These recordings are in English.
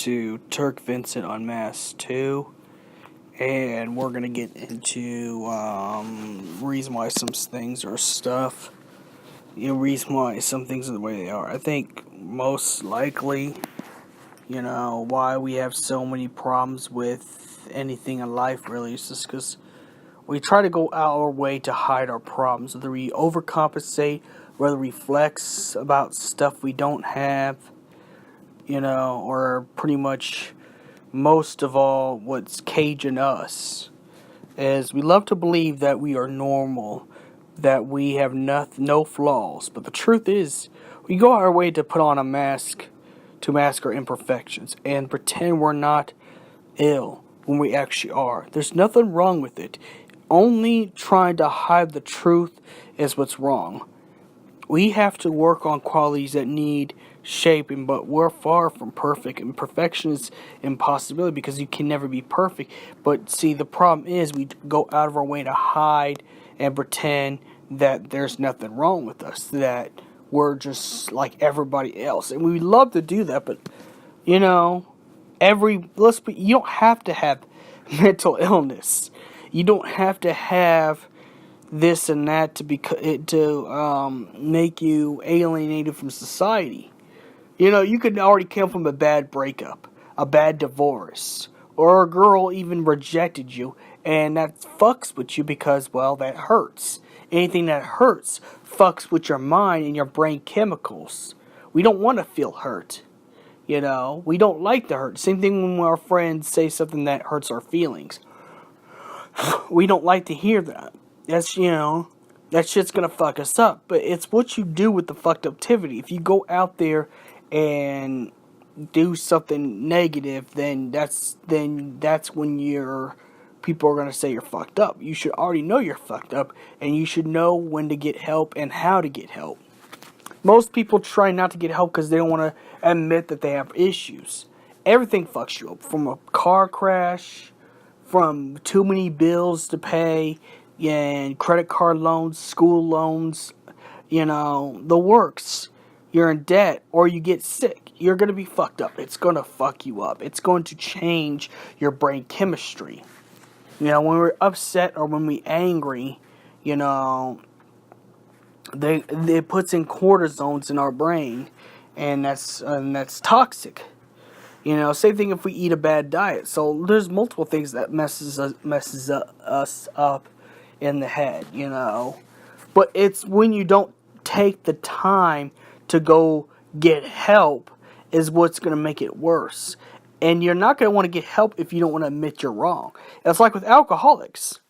to Turk Vinc3nt Unmasked 2, and we're going to get into reason why some things are stuff, reason why some things are the way they are. I think most likely, why we have so many problems with anything in life really is just because we try to go out our way to hide our problems, whether we overcompensate, whether we flex about stuff we don't have, or pretty much most of all what's caging us is we love to believe that we are normal, that we have no flaws, but the truth is we go our way to put on a mask to mask our imperfections and pretend we're not ill when we actually are. There's nothing wrong with it. Only trying to hide the truth is what's wrong. We have to work on qualities that need shaping, but we're far from perfect, and perfection is impossibility because you can never be perfect. But see, the problem is we go out of our way to hide and pretend that there's nothing wrong with us, that we're just like everybody else, and we love to do that. But you don't have to have mental illness. You don't have to have this and that to make you alienated from society. You could already come from a bad breakup, a bad divorce, or a girl even rejected you, and that fucks with you because, well, that hurts. Anything that hurts fucks with your mind and your brain chemicals. We don't want to feel hurt. We don't like to hurt. Same thing when our friends say something that hurts our feelings. We don't like to hear that. That's, that shit's gonna fuck us up. But it's what you do with the fucked uptivity. If you go out there and do something negative, then that's when people are gonna say you're fucked up. You should already know you're fucked up, and you should know when to get help and how to get help. Most people try not to get help because they don't want to admit that they have issues. Everything fucks you up, from a car crash, from too many bills to pay, and credit card loans, school loans, the works. You're in debt, or you get sick. You're going to be fucked up. It's going to fuck you up. It's going to change your brain chemistry. When we're upset or when we're angry, it puts in cortisones in our brain, and that's toxic. Same thing if we eat a bad diet. So there's multiple things that messes us up in the head, But it's when you don't take the time to go get help is what's going to make it worse. And you're not going to want to get help if you don't want to admit you're wrong. It's like with alcoholics.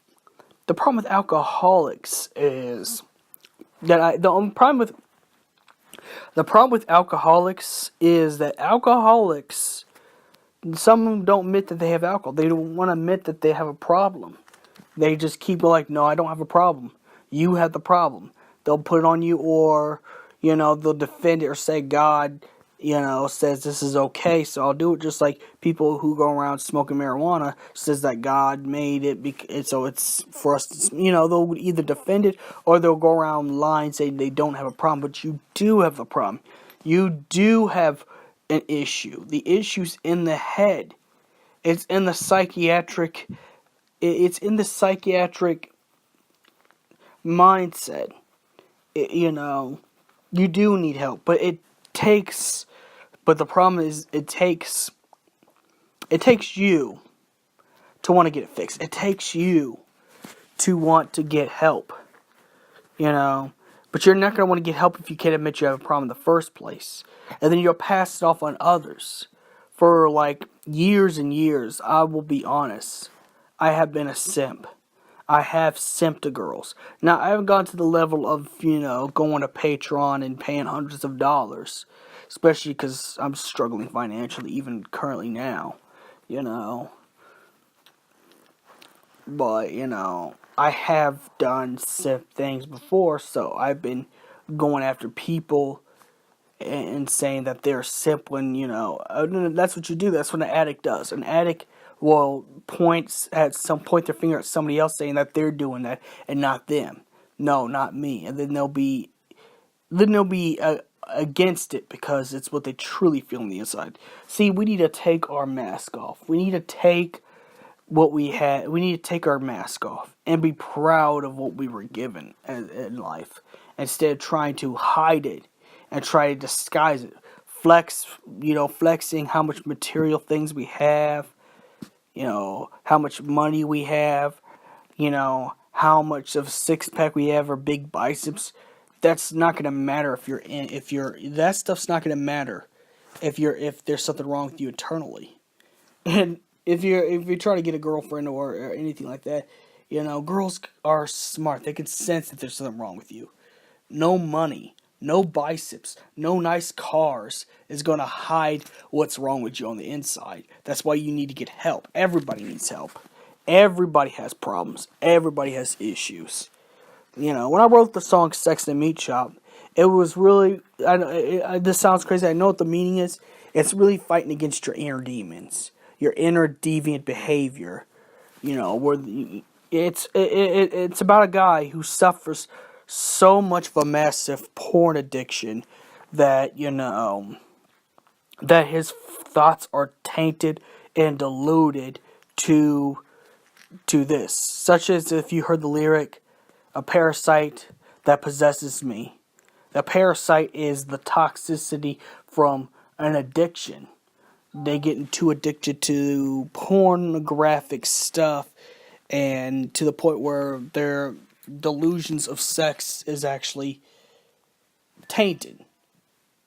The problem with alcoholics is that the problem with alcoholics is that alcoholics, some of them don't admit that they have alcohol. They don't want to admit that they have a problem. They just keep like, no, I don't have a problem. You have the problem. They'll put it on you, or, they'll defend it or say God, says this is okay, so I'll do it. Just like people who go around smoking marijuana says that God made it, so it's for us to, they'll either defend it or they'll go around lying saying they don't have a problem, but you do have a problem. You do have an issue. The issue's in the head. It's in the psychiatric mindset. You do need help, but the problem is it takes you to want to get it fixed. It takes you to want to get help, but you're not going to want to get help if you can't admit you have a problem in the first place. And then you'll pass it off on others. For like years and years, I will be honest, I have been a simp. I have simped to girls. Now, I haven't gone to the level of, going to Patreon and paying hundreds of dollars. Especially because I'm struggling financially, even currently now. But, I have done simp things before, so I've been going after people and saying that they're simp when, that's what you do. That's what an addict does. An addict will point their finger at somebody else saying that they're doing that and not them. No, not me. And then there'll be against it because it's what they truly feel on the inside. See, we need to take our mask off. We need to take what we had. We need to take our mask off and be proud of what we were given in life, instead of trying to hide it and try to disguise it. Flexing how much material things we have, how much money we have, how much of a six pack we have or big biceps. That's not gonna matter that stuff's not gonna matter if there's something wrong with you internally. And if you're trying to get a girlfriend or anything like that, girls are smart. They can sense that there's something wrong with you. No money, no biceps, no nice cars is going to hide what's wrong with you on the inside. That's why you need to get help. Everybody needs help. Everybody has problems. Everybody has issues. When I wrote the song Sex and Meat Shop, it was really, this sounds crazy, I know what the meaning is. It's really fighting against your inner demons, your inner deviant behavior. Where it's about a guy who suffers so much of a massive porn addiction that, that his thoughts are tainted and diluted to this. Such as if you heard the lyric, a parasite that possesses me. A parasite is the toxicity from an addiction. They get too addicted to pornographic stuff, and to the point where their delusions of sex is actually tainted.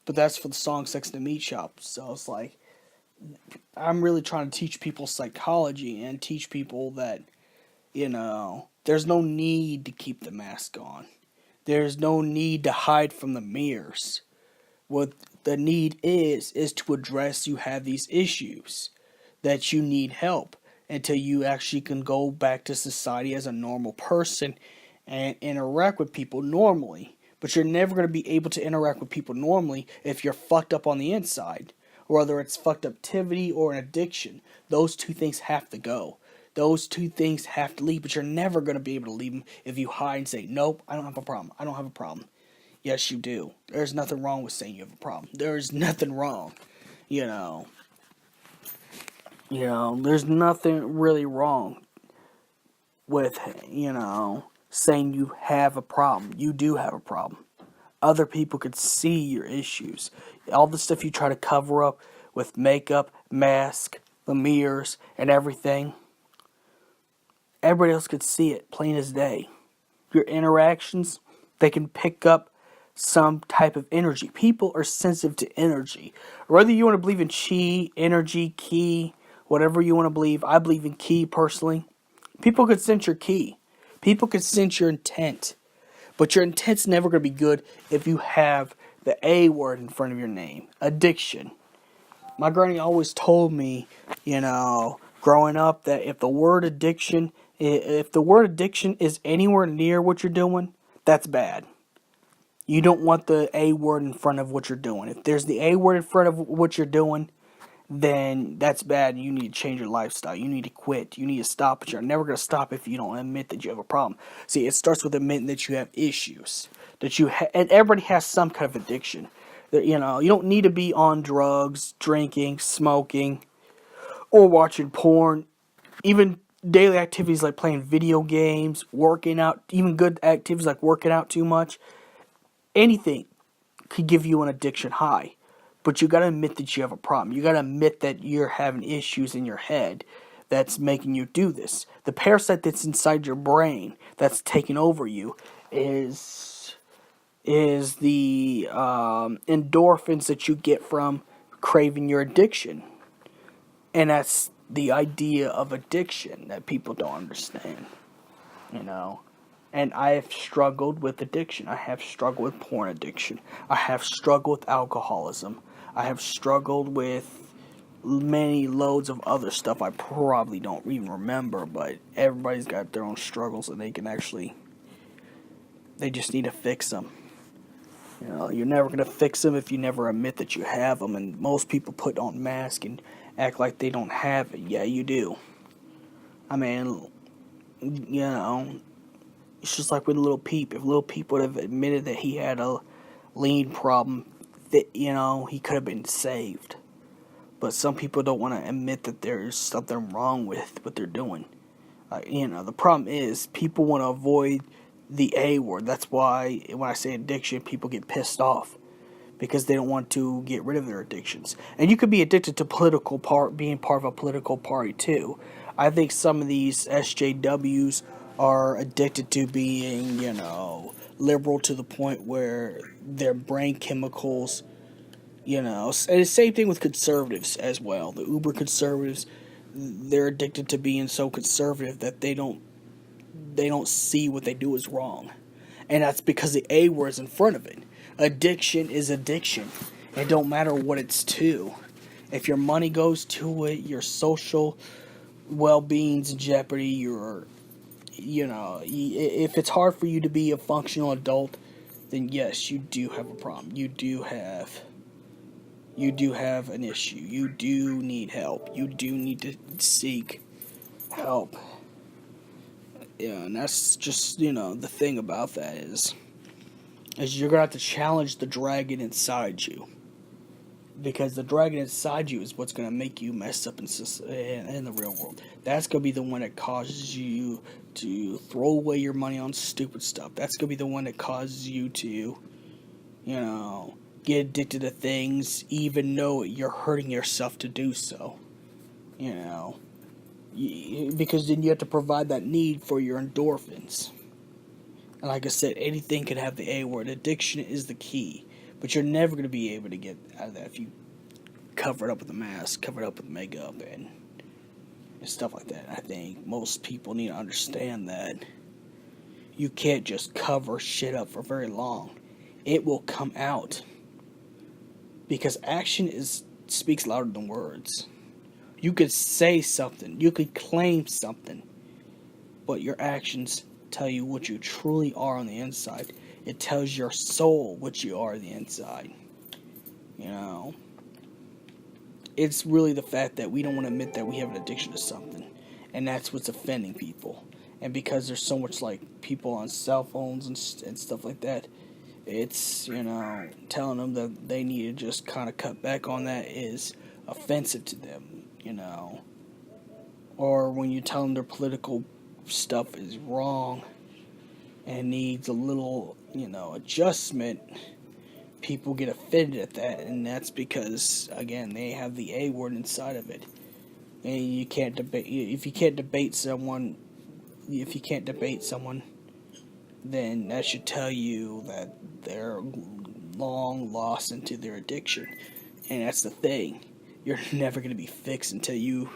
But that's for the song Sex in the Meat Shop. So it's like, I'm really trying to teach people psychology and teach people that, there's no need to keep the mask on. There's no need to hide from the mirrors. What the need is to address you have these issues, that you need help until you actually can go back to society as a normal person and interact with people normally. But you're never going to be able to interact with people normally if you're fucked up on the inside. Whether it's fucked uptivity or an addiction. Those two things have to go. Those two things have to leave, but you're never going to be able to leave them if you hide and say, nope, I don't have a problem. I don't have a problem. Yes, you do. There's nothing wrong with saying you have a problem. There's nothing wrong. There's nothing really wrong with, saying you have a problem. You do have a problem. Other people could see your issues. All the stuff you try to cover up with makeup, mask, the mirrors, and everything. Everybody else could see it, plain as day. Your interactions, they can pick up some type of energy. People are sensitive to energy. Whether you want to believe in chi, energy, ki, whatever you want to believe. I believe in ki personally. People could sense your ki. People could sense your intent. But your intent's never going to be good if you have the A word in front of your name. Addiction. My granny always told me, growing up, that if the word addiction is anywhere near what you're doing, that's bad. You don't want the A word in front of what you're doing. If there's the A word in front of what you're doing, then that's bad. You need to change your lifestyle. You need to quit. You need to stop. But you're never going to stop if you don't admit that you have a problem. See, it starts with admitting that you have issues. And everybody has some kind of addiction. You don't need to be on drugs, drinking, smoking, or watching porn. Even daily activities like playing video games, working out, even good activities like working out too much. Anything could give you an addiction high. But you gotta admit that you have a problem. You gotta admit that you're having issues in your head that's making you do this. The parasite that's inside your brain that's taking over you is the endorphins that you get from craving your addiction. And that's the idea of addiction that people don't understand. And I have struggled with addiction. I have struggled with porn addiction. I have struggled with alcoholism. I have struggled with many loads of other stuff I probably don't even remember, but everybody's got their own struggles and they just need to fix them. You're never going to fix them if you never admit that you have them, and most people put on masks and act like they don't have it. Yeah, you do. I mean, it's just like with Lil Peep. If Lil Peep would have admitted that he had a lean problem that, he could have been saved. But some people don't want to admit that there's something wrong with what they're doing. The problem is people want to avoid the A word. That's why when I say addiction, people get pissed off because they don't want to get rid of their addictions. And you could be addicted to being part of a political party too. I think some of these SJWs are addicted to being, liberal to the point where their brain chemicals, and the same thing with conservatives as well. The uber conservatives, they're addicted to being so conservative that they don't see what they do is wrong. And that's because the A word is in front of it. Addiction is addiction. It don't matter what it's to. If your money goes to it, your social well-being's in jeopardy, if it's hard for you to be a functional adult, then yes, you do have a problem. You do have an issue. You do need help. You do need to seek help. Yeah, and that's just, the thing about that is you're going to have to challenge the dragon inside you. Because the dragon inside you is what's going to make you mess up in the real world. That's going to be the one that causes you to throw away your money on stupid stuff. That's going to be the one that causes you to, get addicted to things even though you're hurting yourself to do so. Because then you have to provide that need for your endorphins. And like I said, anything can have the A word. Addiction is the key. But you're never going to be able to get out of that if you cover it up with a mask, cover it up with makeup, and stuff like that. I think most people need to understand that you can't just cover shit up for very long. It will come out. Because action speaks louder than words. You could say something, you could claim something, but your actions tell you what you truly are on the inside. It tells your soul what you are on the inside. It's really the fact that we don't want to admit that we have an addiction to something. And that's what's offending people. And because there's so much people on cell phones and stuff like that, it's, telling them that they need to just kind of cut back on that is offensive to them, Or when you tell them their political stuff is wrong and needs a little, adjustment, people get offended at that, and that's because, again, they have the A word inside of it. And you can't debate, if you can't debate someone, then that should tell you that they're long lost into their addiction. And that's the thing. You're never going to be fixed until you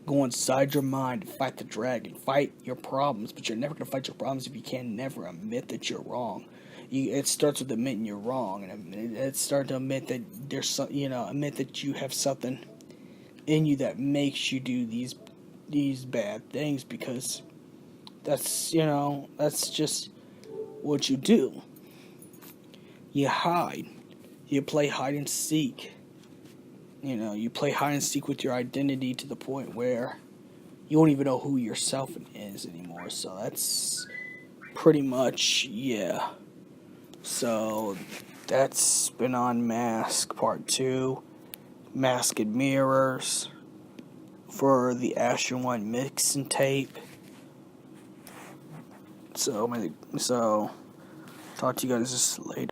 go inside your mind and fight the dragon. Fight your problems, but you're never going to fight your problems if you can never admit that you're wrong. It starts with admitting you're wrong, and it starts to admit that there's admit that you have something in you that makes you do these bad things, because that's just what you do. You hide. You play hide and seek. You play hide and seek with your identity to the point where you won't even know who yourself is anymore. So that's pretty much, yeah. So that's been Unmasked Part 2. Masked Mirrors for the Ashen One mixing tape. So talk to you guys later.